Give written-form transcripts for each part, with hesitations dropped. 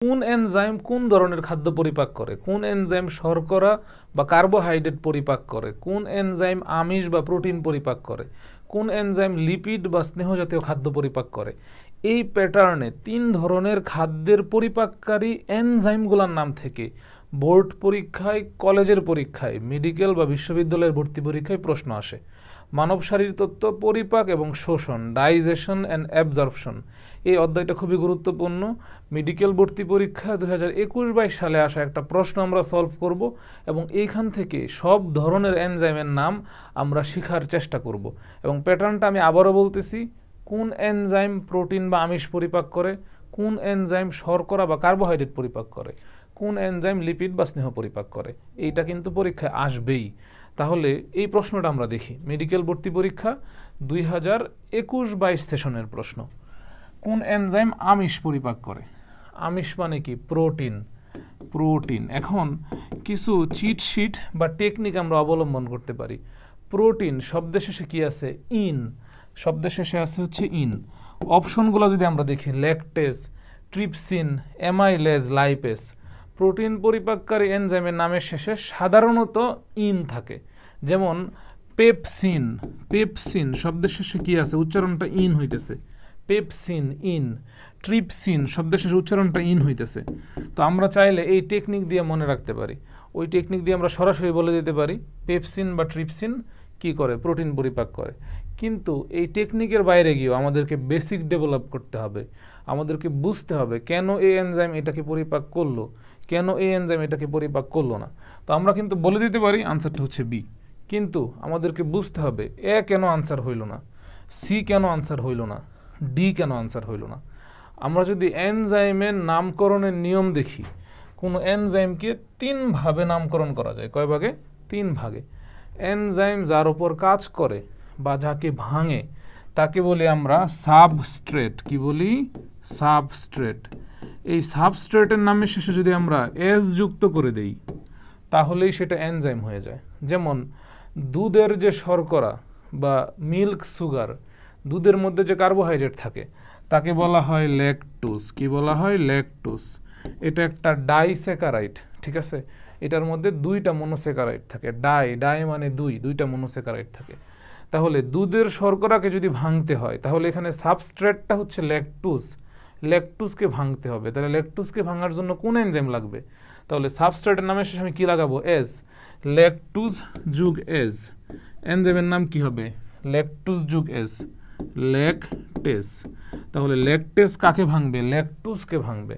কোন এনজাইম কোন ধরনের খাদ্য পরিপাক করে, কোন এনজাইম শর্করা বা কার্বোহাইড্রেট পরিপাক করে, কোন এনজাইম আমিষ বা প্রোটিন পরিপাক করে, কোন এনজাইম লিপিড বা স্নেহজাতীয় খাদ্য পরিপাক করে। এই প্যাটার্নে 3 ধরনের খাদ্যের পরিপাককারী এনজাইমগুলোর নাম থেকে বোর্ড পরীক্ষায়, কলেজের পরীক্ষায়, মেডিকেল বা বিশ্ববিদ্যালয়ের ভর্তি পরীক্ষায় প্রশ্ন আসে। মানব শারীরতত্ত্ব, পরিপাক এবং শোষণ, ডাইজেশন অ্যান্ড অ্যাবজর্পশন, এই অধ্যায়টা খুবই গুরুত্বপূর্ণ। মেডিকেল ভর্তি পরীক্ষা 2021-22 সালে আসা একটা প্রশ্ন আমরা সলভ করব এবং এইখান থেকে সব ধরনের এনজাইমের নাম আমরা শেখার চেষ্টা করব। এবং প্যাটার্নটা আমি আবারও বলতেছি, কোন এনজাইম প্রোটিন বা আমিষ পরিপাক করে, কোন এনজাইম শর্করা বা কার্বোহাইড্রেট পরিপাক করে, কোন এনজাইম লিপিড বা স্নেহ পরিপাক করে। এইটা কিন্তু পরীক্ষায় আসবেই। তাহলে এই প্রশ্নটা আমরা দেখি, মেডিকেল ভর্তি পরীক্ষা 2021-22 সেশনের প্রশ্ন। কোন এনজাইম আমিষ পরিপাক করে? আমিষ মানে কি? প্রোটিন। প্রোটিন। এখন কিছু চিট শিট বা টেকনিক আমরা অবলম্বন করতে পারি। প্রোটিন শব্দের শেষে কি আছে? ইন। শব্দের শেষে আছে হচ্ছে ইন। অপশনগুলো যদি আমরা দেখি, lactase, trypsin, amylase, lipase. Protein পরিপাককারী এনজাইমের নামের শেষে সাধারণত ইন থাকে। যেমন পেপসিন। পেপসিন শব্দের শেষে কি আছে? উচ্চারণটা ইন হইতেছে। Pepsin, in. ট্রিপসিন শব্দের শেষে উচ্চারণটা ইন হইতেছে। তো আমরা চাইলে এই টেকনিক দিয়ে মনে রাখতে পারি। ওই টেকনিক দিয়ে আমরা সরাসরি বলে দিতে পারি পেপসিন বা ট্রিপসিন কি করে? প্রোটিন পরিপাক করে। কিন্তু এই টেকনিকের বাইরে গিয়েও আমাদেরকে বেসিক ডেভেলপ করতে হবে। আমাদেরকে বুঝতে হবে কেন এই এনজাইম এটাকে পরিপাক করলো, কেন এই এনজাইম এটাকে পরিপাক করলো না। তো আমরা কিন্তু বলে দিতে পারি আনসারটা হচ্ছে বি, কিন্তু আমাদেরকে বুঝতে হবে এ কেন আনসার হইল না, সি কেন আনসার হইল না, ডি কেন আনসার হইল না। আমরা যদি এনজাইমের নামকরণের নিয়ম দেখি, কোনো এনজাইমকে 3 ভাবে নামকরণ করা যায়। কয় ভাগে? 3 ভাগে। এনজাইম যার উপর কাজ করে বা যাকে ভাঙে তাকে বলি আমরা সাবস্ট্রেট। কি বলি? সাবস্ট্রেট। এই সাবস্ট্রেটের নামের শেষে যদি আমরা এস যুক্ত করে দেই তাহলেই সেটা এনজাইম হয়ে যায়। যেমন দুধের যে শর্করা বা মিল্ক সুগার, দুধের মধ্যে যে কার্বোহাইড্রেট থাকে তাকে বলা হয় ল্যাকটোজ। কি বলা হয়? ল্যাকটোজ। এটা একটা ডাইস্যাকারাইড, ঠিক আছে? এটার মধ্যে 2টা মনোস্যাকারাইড থাকে। ডাই মানে 2টা মনোস্যাকারাইড থাকে। তাহলে দুধের শর্করাকে যদি ভাঙতে হয় তাহলে এখানে সাবস্ট্রেটটা হচ্ছে ল্যাকটোজ। ল্যাকটোজকে ভাঙতে হবে। তাহলে ল্যাকটোজকে ভাঙার জন্য কোন এনজাইম লাগবে? তাহলে সাবস্ট্রেটের নামের শেষে আমি কি লাগাবো? এস। ল্যাকটোজ যুগ এস। এনজাইমের নাম কি হবে? ল্যাকটোজ যুগ এস, ল্যাকটেজ। তাহলে ল্যাকটেজ কাকে ভাঙবে? ল্যাকটোজকে ভাঙবে।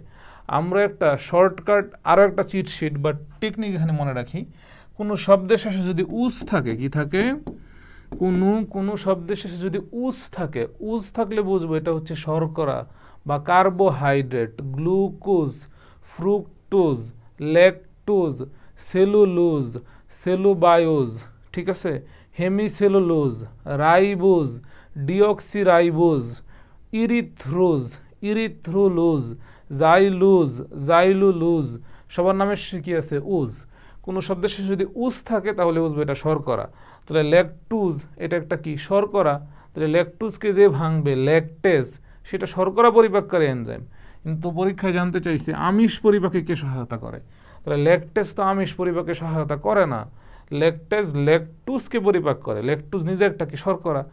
আমরা একটা শর্টকাট আরও একটা চিট শিট বা টেকনিক এখানে মনে রাখি। কোনো শব্দের শেষে যদি উস থাকে, কি থাকে? কোনো শব্দের শেষে যদি উস থাকে, উস থাকলে বুঝবো এটা হচ্ছে শর্করা বা carbohydrate. Glucose, fructose, lactose, cellulose, cellobiose, ঠিক আছে? Hemicellulose, ribose, deoxyribose, erythrose, erythrulose, xylose, xylulose, সবার নামে কি আছে? উজ। কোনো শব্দের শেষে যদি উস থাকে তাহলে বুঝবো এটা শর্করা। তাহলে ল্যাকটুজ এটা একটা কি? শর্করা। তাহলে ল্যাকটুজকে যে ভাঙবে, ল্যাকটেজ, সেটা শর্করা পরিপাককারী এনজাইম। কিন্তু পরীক্ষায় জানতে চাইছে আমিষ পরিপাকে কে সহায়তা করে। তাহলে ল্যাকটেজ তো আমিষ পরিপাকে সহায়তা করে না। ল্যাকটেজ ল্যাকটুজকে পরিপাক করে। ল্যাকটুজ নিজে একটা কি? শর্করা।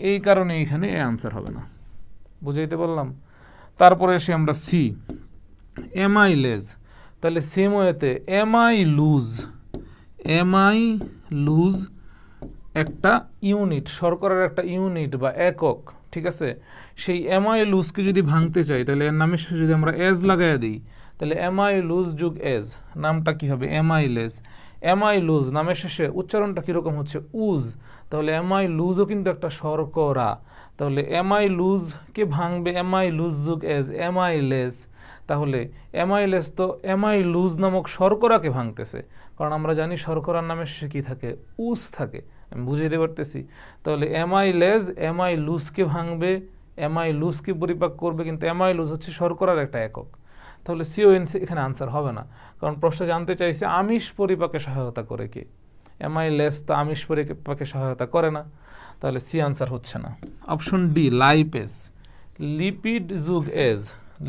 এই কারণে এখানে এ আনসার হবে না। বুঝাইতে পারলাম? তারপরে এসে আমরা সি, অ্যামাইলেজ। তাহলে সেম ওয়েতে অ্যামাইলুজ। অ্যামাইলুজ একটা ইউনিট, শর্করার একটা ইউনিট বা একক, ঠিক আছে? সেই অ্যামাইলুজকে যদি ভাঙতে চাই তাহলে এর নামের শেষে যদি আমরা এজ লাগাই দিই তাহলে অ্যামাইলুজ যুগ এজ, নামটা কি হবে? অ্যামাইলেজ। অ্যামাইলুজ নামের শেষে উচ্চারণটা কীরকম হচ্ছে? উজ। তাহলে অ্যামাইলুজও কিন্তু একটা শর্করা। তাহলে অ্যামাইলুজকে ভাঙবে অ্যামাইলুজ যুগ এজ, অ্যামাইলেজ। তাহলে অ্যামাইলেজ তো অ্যামাইলুজ নামক শর্করাকে ভাঙতেছে, কারণ আমরা জানি শর্করার নামের শেষে কী থাকে? উজ থাকে। আমি বুঝাইতে পারতেছি? তাহলে অ্যামাইলেজ অ্যামাইলুজকে ভাঙবে, অ্যামাইলুজকে পরিপাক করবে, কিন্তু অ্যামাইলুজ হচ্ছে শর্করার একটা একক। তাহলে সিওএনসি এখানে আনসার হবে না, কারণ প্রশ্ন জানতে চাইছে আমিষ পরিপাকে সহায়তা করে কে? অ্যামাইলেজ তো আমিষ পরিপাকে সহায়তা করে না। তাহলে সি আনসার হচ্ছে না। Option D, lipase. লিপিড যুগ এজ,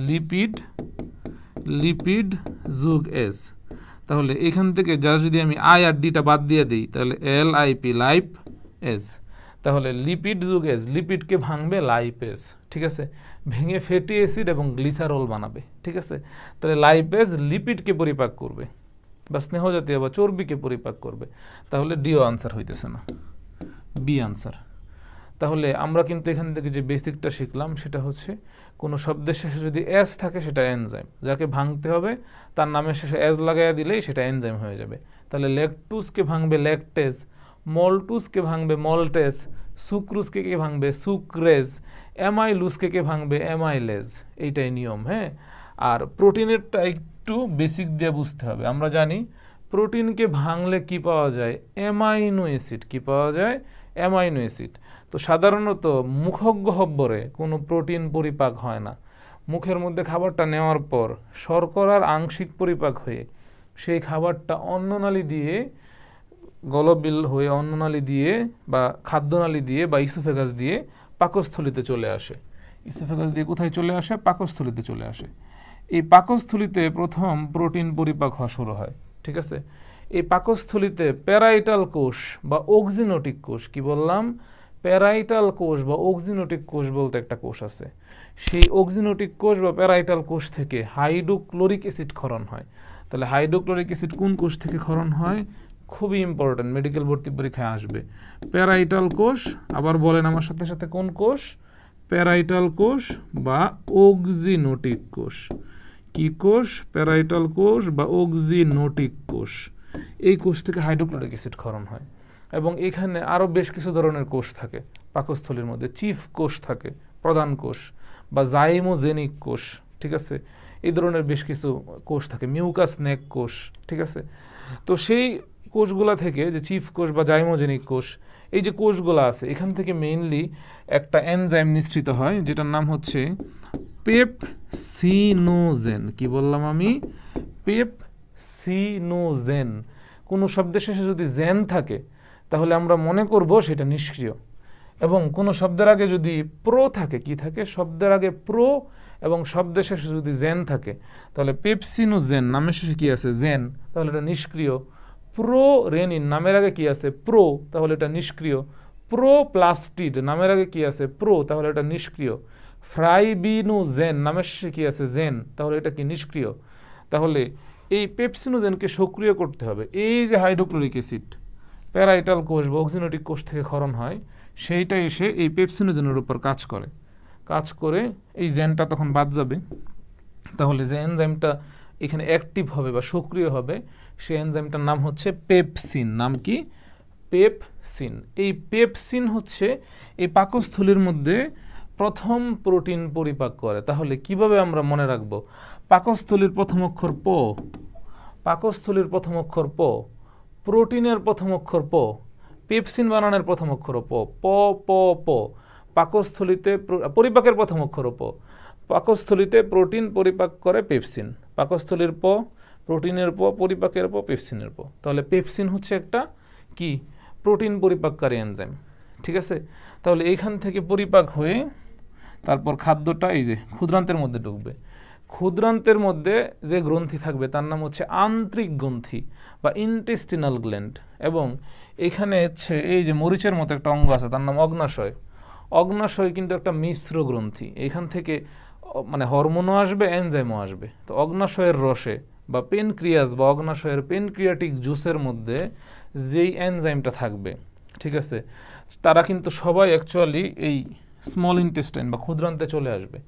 লিপিড লিপিড যোগ এস। তাহলে এখান থেকে যা যদি আমি আই আর ডিটা বাদ দিয়ে দিই তাহলে LIP লাইপ এস। তাহলে লিপিড যোগ এস, লিপিডকে ভাঙবে লাইপেজ, ঠিক আছে, ভেঙে ফ্যাটি অ্যাসিড এবং গ্লিসারল বানাবে, ঠিক আছে। তাহলে লাইপেজ লিপিডকে পরিপাক করবে বা স্নেহ জাতীয় বা চর্বিকে পরিপাক করবে। তাহলে ডিও আনসার হইতেছে না, বি আনসার। তাহলে আমরা কিন্তু এখান থেকে যে বেসিকটা শিখলাম সেটা হচ্ছে কোনো শব্দের শেষে যদি এস থাকে সেটা এনজাইম, যাকে ভাঙতে হবে তার নামের শেষে এস লাগাইয়া দিলেই সেটা এনজাইম হয়ে যাবে। তাহলে ল্যাকটুসকে ভাঙবে ল্যাকটেজ, মল্টুসকে ভাঙবে মল্টেজ, সুক্রুসকে কে ভাঙবে সুক্রেজ, অ্যামাইলুসকে কে ভাঙবে অ্যামাইলেজ। এইটাই নিয়ম, হ্যাঁ। আর প্রোটিনেরটা একটু বেসিক দিয়ে বুঝতে হবে। আমরা জানি প্রোটিনকে ভাঙলে কি পাওয়া যায়, অ্যামাইনো অ্যাসিড। কি পাওয়া যায়, অ্যামাইনো অ্যাসিড। তো সাধারণত মুখগহ্বরে কোনো প্রোটিন পরিপাক হয় না। মুখের মধ্যে খাবারটা নেওয়ার পর শর্করার আংশিক পরিপাক হয়ে সেই খাবারটা অন্ননালী দিয়ে গলবিল হয়ে অন্ননালী দিয়ে বা খাদ্যনালী দিয়ে বা ইসোফেগাস দিয়ে পাকস্থলিতে চলে আসে। ইসোফেগাস দিয়ে কোথায় চলে আসে, পাকস্থলিতে চলে আসে। এই পাকস্থলিতে প্রথম প্রোটিন পরিপাক হওয়া শুরু হয়, ঠিক আছে। এই পাকস্থলিতে প্যারাইটাল কোষ বা অক্সিনোটিক কোষ, কি বললাম, প্যারাইটাল কোষ বা অক্সিনোটিক কোষ বলতে একটা কোষ আছে। সেই অক্সিনোটিক কোষ বা প্যারাইটাল কোষ থেকে হাইড্রোক্লোরিক অ্যাসিড ক্ষরণ হয়। তাহলে হাইড্রোক্লোরিক অ্যাসিড কোন কোষ থেকে ক্ষরণ হয়, খুবই ইম্পর্টেন্ট, মেডিকেল ভর্তি পরীক্ষায় আসবে। প্যারাইটাল কোষ, আবার বলেন আমার সাথে সাথে কোন কোষ, প্যারাইটাল কোষ বা অক্সিনোটিক কোষ। কি কোষ, প্যারাইটাল কোষ বা অক্সিনোটিক কোষ। এই কোষ থেকে হাইড্রোক্লোরিক অ্যাসিড ক্ষরণ হয়। এবং এখানে আরও বেশ কিছু ধরনের কোষ থাকে পাকস্থলীর মধ্যে। চিফ কোষ থাকে, প্রধান কোষ বা জাইমোজেনিক কোষ, ঠিক আছে। এই ধরনের বেশ কিছু কোষ থাকে, মিউকাস নেক কোষ, ঠিক আছে। তো সেই কোষগুলা থেকে যে চিফ কোষ বা জাইমোজেনিক কোষ, এই যে কোষগুলো আছে এখান থেকে মেইনলি একটা এনজাইম নিঃসৃত হয় যেটার নাম হচ্ছে পেপসিনোজেন। কি বললাম আমি, পেপসিনোজেন। কোনো শব্দের শেষে যদি জেন থাকে তাহলে আমরা মনে করব সেটা নিষ্ক্রিয়, এবং কোনো শব্দের আগে যদি প্রো থাকে, কি থাকে, শব্দের আগে প্রো এবং শব্দের শেষে যদি জেন থাকে তাহলে পেপসিনোজেন নামের শেষে কি আছে, জেন, তাহলে এটা নিষ্ক্রিয়। প্রো রেনিন নামের আগে কি আছে, প্রো, তাহলে এটা নিষ্ক্রিয়। প্রোপ্লাস্টিড নামের আগে কি আছে, প্রো, তাহলে এটা নিষ্ক্রিয়। ফ্রাইবিনোজেন নামের শেষে কি আছে, জেন, তাহলে এটা কি নিষ্ক্রিয়। তাহলে এই পেপসিনোজেনকে সক্রিয় করতে হবে। এই যে হাইড্রোক্লোরিক অ্যাসিড প্যারাইটাল কোষ বা অক্সিনোটিক কোষ থেকে ক্ষরণ হয়, সেইটা এসে এই পেপসিনোজেনের উপর কাজ করে এই জেনটা তখন বাদ যাবে। তাহলে যে এনজাইমটা এখানে অ্যাক্টিভ হবে বা সক্রিয় হবে সেই এনজাইমটার নাম হচ্ছে পেপসিন। নাম কি, পেপসিন। এই পেপসিন হচ্ছে এই পাকস্থলীর মধ্যে প্রথম প্রোটিন পরিপাক করে। তাহলে কিভাবে আমরা মনে রাখবো, পাকস্থলীর প্রথম অক্ষর প, পাকস্থলীর প্রথম অক্ষর প, প্রোটিনের প্রথম অক্ষর প, পেপসিন বানানোর প্রথম অক্ষর প, প প প, পাকস্থলীতে পরিপাকের প্রথম অক্ষর প, পাকস্থলীতে প্রোটিন পরিপাক করে পেপসিন, পাকস্থলীর প, প্রোটিনের প, পরিপাকের প, পেপসিনের প। তাহলে পেপসিন হচ্ছে একটা কি, প্রোটিন পরিপাককারী এনজাইম, ঠিক আছে। তাহলে এইখান থেকে পরিপাক হয়ে তারপর খাদ্যটা এই যে ক্ষুদ্রান্তের মধ্যে ঢুকবে। ক্ষুদ্রান্তের মধ্যে যে গ্রন্থি থাকবে তার নাম হচ্ছে আন্ত্রিক গ্রন্থি বা ইন্টেস্টিনাল গ্ল্যান্ড। এবং এখানে হচ্ছে এই যে মরিচের মতো একটা অঙ্গ আছে তার নাম অগ্নাশয়। অগ্নাশয় কিন্তু একটা মিশ্র গ্রন্থি, এখান থেকে মানে হরমোনও আসবে, এনজাইমও আসবে। তো অগ্নাশয়ের রসে বা পেনক্রিয়াস বা অগ্নাশয়ের পেনক্রিয়াটিক জুসের মধ্যে যেই এনজাইমটা থাকবে, ঠিক আছে, তারা কিন্তু সবাই অ্যাকচুয়ালি এই স্মল ইন্টেস্টাইন বা ক্ষুদ্রান্তে চলে আসবে।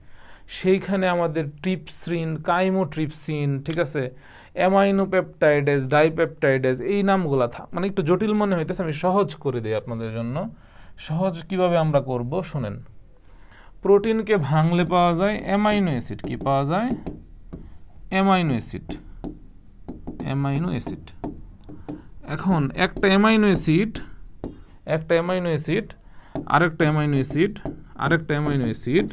সেইখানে আমাদের ট্রিপসিন, কাইমোট্রিপসিন, ঠিক আছে, অ্যামাইনোপেপটাইডেজ, ডাইপেপটাইডেজ, এই নামগুলা মানে একটু জটিল মনে হইতেছে, আমি সহজ করে দিই আপনাদের জন্য। সহজ কিভাবে আমরা করব শুনেন। প্রোটিনকে ভাঙলে পাওয়া যায় অ্যামাইনো অ্যাসিড। কি পাওয়া যায়, অ্যামাইনো অ্যাসিড, অ্যামাইনো অ্যাসিড। এখন একটা অ্যামাইনো অ্যাসিড, একটা অ্যামাইনো অ্যাসিড, আরেকটা অ্যামাইনো অ্যাসিড, আরেকটা অ্যামাইনো অ্যাসিড,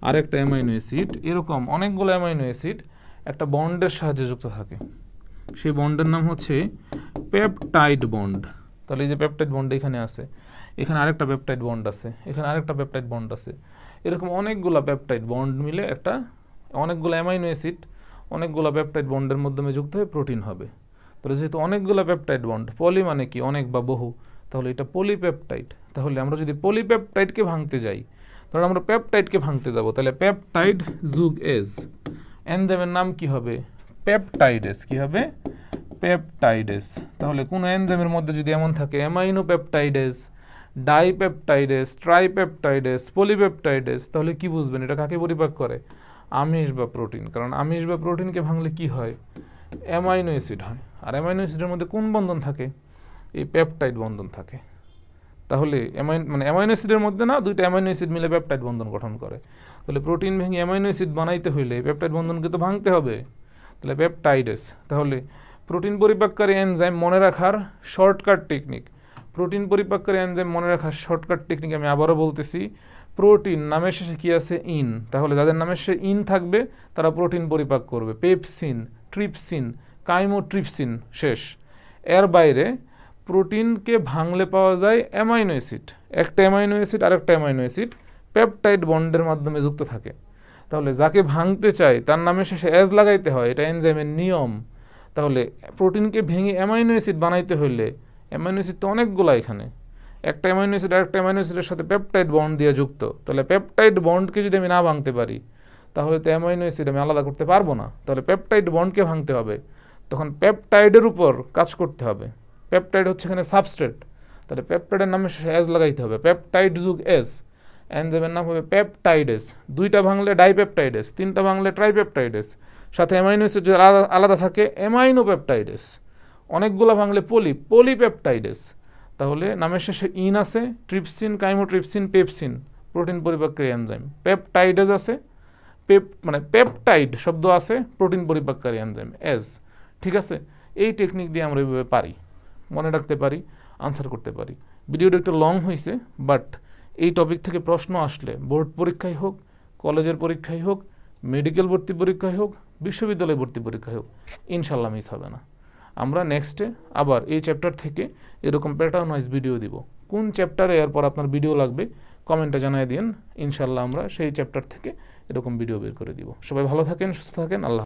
আরেকটা অ্যামাইনো অ্যাসিড, এরকম অনেকগুলো অ্যামাইনো অ্যাসিড একটা বন্ডের সাহায্যে যুক্ত থাকে। সেই বন্ডের নাম হচ্ছে পেপটাইড বন্ড। তাহলে এই যে পেপটাইড বন্ড এখানে আছে, এখানে আরেকটা পেপটাইড বন্ড আছে, এখানে আরেকটা পেপটাইড বন্ড আছে, এরকম অনেকগুলো পেপটাইড বন্ড মিলে একটা, অনেকগুলো অ্যামাইনো অ্যাসিড অনেকগুলো পেপটাইড বন্ডের মাধ্যমে যুক্ত হয়ে প্রোটিন হবে। তাহলে যেহেতু অনেকগুলো পেপটাইড বন্ড, পলি মানে কি অনেক বা বহু, তাহলে এটা পলিপেপটাইড। তাহলে আমরা যদি পলিপেপটাইডকে ভাঙতে যাই, ধরুন আমরা পেপটাইডকে ভাঙতে যাব, তাহলে পেপটাইড যুগ এজ, এনজাইমের নাম কি হবে? পেপটাইডেস। কি হবে? পেপটাইডেস। তাহলে কোন এনজাইমের মধ্যে যদি এমন থাকে amino peptidase, dipeptidase, tripeptidase, polypeptidase, তাহলে কি বুঝবেন এটা কাকে পরিপাক করে? আমিষ বা প্রোটিন। কারণ আমিষ বা প্রোটিনকে ভাঙলে কি হয়? অ্যামাইনো অ্যাসিড হয়। আর অ্যামাইনো অ্যাসিডের মধ্যে কোন বন্ধন থাকে? এই পেপটাইড বন্ধন থাকে। তাহলে অ্যামাইনো অ্যাসিডের মধ্যে না, দুইটা অ্যামাইনো অ্যাসিড মিলে পেপটাইড বন্ধন গঠন করে। তাহলে প্রোটিন ভেঙে অ্যামাইনো অ্যাসিড বানাইতে হইলে পেপটাইড বন্ধনকে তো ভাঙতে হবে। তাহলে পেপটাইডেস। তাহলে প্রোটিন পরিপাককারী এনজাইম মনে রাখার শর্টকাট টেকনিক, প্রোটিন পরিপাককারী এনজাইম মনে রাখার শর্টকাট টেকনিক আমি আবারও বলতেছি। প্রোটিন নামের শেষে কি আছে? ইন। তাহলে যাদের নামের শেষে ইন থাকবে তারা প্রোটিন পরিপাক করবে। পেপসিন, ট্রিপসিন, কাইমোট্রিপসিন শেষ। এর বাইরে প্রোটিনকে ভাঙলে পাওয়া যায় অ্যামাইনো অ্যাসিড। একটা অ্যামাইনো অ্যাসিড আর একটা অ্যামাইনো অ্যাসিড পেপটাইড বন্ডের মাধ্যমে যুক্ত থাকে। তাহলে যাকে ভাঙতে চাই তার নামের শেষে এজ লাগাইতে হয়, এটা এনজাইমের নিয়ম। তাহলে প্রোটিনকে ভেঙে অ্যামাইনো অ্যাসিড বানাইতে হইলে, অ্যামাইনো অ্যাসিড তো অনেকগুলো এখানে, একটা অ্যামাইনো অ্যাসিড আর একটা অ্যামাইনো অ্যাসিডের সাথে পেপটাইড বন্ড দিয়ে যুক্ত। তাহলে পেপটাইড বন্ডকে যদি আমি না ভাঙতে পারি তাহলে তো অ্যামাইনো অ্যাসিড আমি আলাদা করতে পারবো না। তাহলে পেপটাইড বন্ডকে ভাঙতে হবে, তখন পেপটাইডের উপর কাজ করতে হবে। পেপটাইড হচ্ছে এখানে সাবস্ট্রেট, তাহলে পেপটাইডের নামে এস লাগাইতে হবে। পেপটাইড যুগ এস, এনজাইমের নাম হবে পেপটাইডেস। দুইটা ভাঙলে ডাইপেপটাইডেস, তিনটা ভাঙলে ট্রাইপেপটাইডেস, সাথে অ্যামাইনো অ্যাসিড যদি আলাদা থাকে অ্যামাইনোপেপটাইডেস, অনেকগুলো ভাঙলে পলিপেপটাইডেস। তাহলে নামের শেষে ইন আছে, ট্রিপসিন, কাইমোট্রিপসিন, পেপসিন, প্রোটিন পরিপাককারী এনজাইম। পেপটাইডেস আছে, পেপটাইড শব্দ আছে, প্রোটিন পরিপাককারী এনজাইম এস। ঠিক আছে, এই টেকনিক দিয়ে আমরা এইভাবে পারি, মনে রাখতে পারি, আনসার করতে পারি। ভিডিওটা একটু লং হয়েছে, বাট এই টপিক থেকে প্রশ্ন আসলে বোর্ড পরীক্ষায় হোক, কলেজের পরীক্ষায় হোক, মেডিকেল ভর্তি পরীক্ষায় হোক, বিশ্ববিদ্যালয় ভর্তি পরীক্ষায় হোক, ইনশাল্লাহ মিস হবে না। আমরা নেক্সটে আবার এই চ্যাপ্টার থেকে এরকম প্যাটার্ন ওয়াইজ ভিডিও দিব। কোন চ্যাপ্টারে এরপর আপনার ভিডিও লাগবে কমেন্টে জানিয়ে দিন, ইনশাল্লাহ আমরা সেই চ্যাপ্টার থেকে এরকম ভিডিও বের করে দিব। সবাই ভালো থাকেন, সুস্থ থাকেন, আল্লাহ।